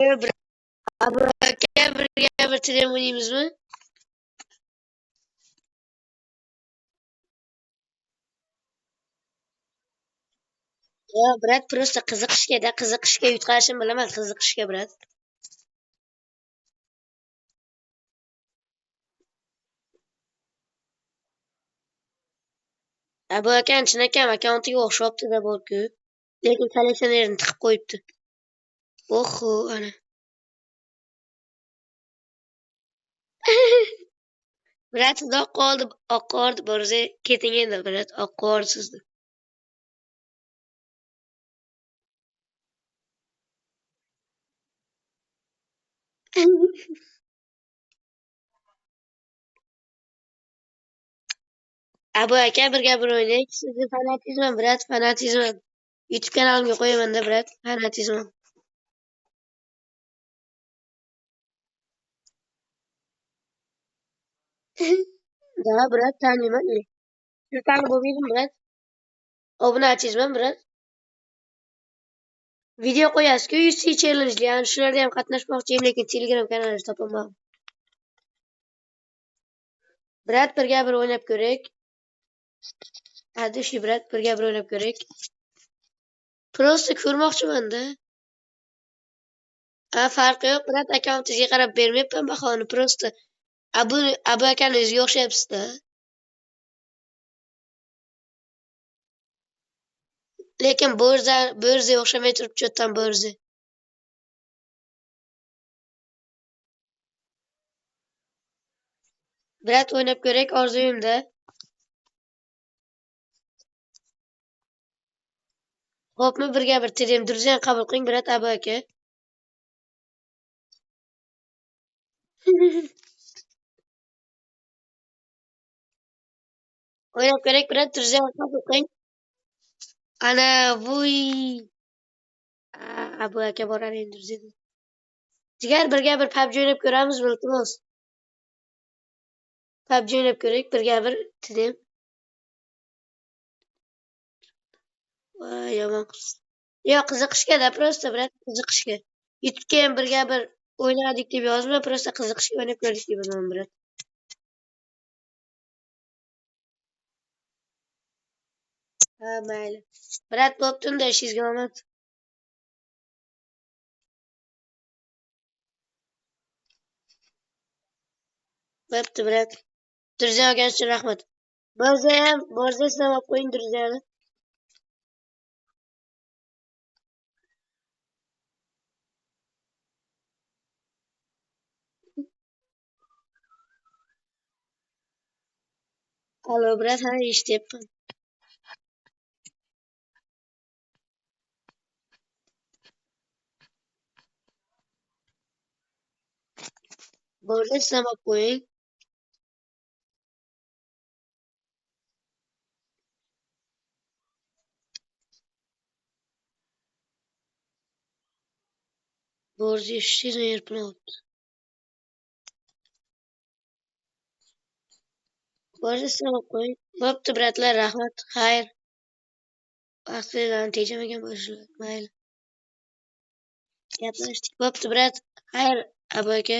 Birga bir tren o'ynaymizmi? Yo, brat, просто qiziqishga yutqazishni bilaman, qiziqishga, brat. Bu akani chinakam akkauntiga o'xshabdi-da borku. Lekin kolleksionerni tiqib qo'yibdi. Oho, ana. Brat, siz oqqa oldi borsa, keting endi, brat, oqqa oldi sizni. Bu aka, birga bir o'ynaylik. Sizni fanatizmim, brat, fanatizmim. YouTube kanalimga qo'yaman-da, brat, fanatizmim. Da, brat, taniyman. Siz tanib bo'lmaydimi, brat? Obunachiysizmi, brat? Video qo'yasiz-ku, 100 challenge, ya'ni shularda ham qatnashmoqchiyim, lekin Telegram kanalini topolmadim. Brat, birga bir o'ynab ko'rak. Adishi, brat, birga bir o'ynab ko'rak. Просто ko'rmoqchiman-da. Farqi yo'q, brat, akkauntingizga qarab bermayapman bahoni. Просто abu akani o'ziga o'xshayapsiz-da. Lekin bo'rzaga o'xshamay turib cho'tdan bo'rza. Brat, o'ynab ko'rak, orzuyimda. Xo'pmi, birga bir tren durzani qabul qiling, brat, abu aka. O'ynab ko'rak, brat, durzani qabul qiling. Ana, vuy. Abu aka borar endi durzani. Jigar, birga bir PUBG o'ynab ko'ramizmi, iltimos? PUBG o'ynab ko'rak, birga bir tren. Voy, yomon qilibsiz. Yo'q, qiziqishga-da, просто, brat, qiziqishga. YouTube'ga ham birga bir o'ynadik deb yozma, просто qiziqishga o'ynab ko'rdik deb yozaman, brat. Mayli. Brat, bo'pti, unda ishingizga omad. Bo'pti, brat. Durzani olganingiz uchun rahmat. Borza sinab qo'ying durzani. Allo, brat, ha, eshityapman. Borza sinab qo'ying. Borza eshitishni yerpilabdi. Borza sinab qo'ying. Bo'pti, bratlar, rahmat. Xayr. Vaqtingizni tejamagan bo'lishlar. Mayli. Gaplashdik. Bo'pti, brat. Xayr, abu aka.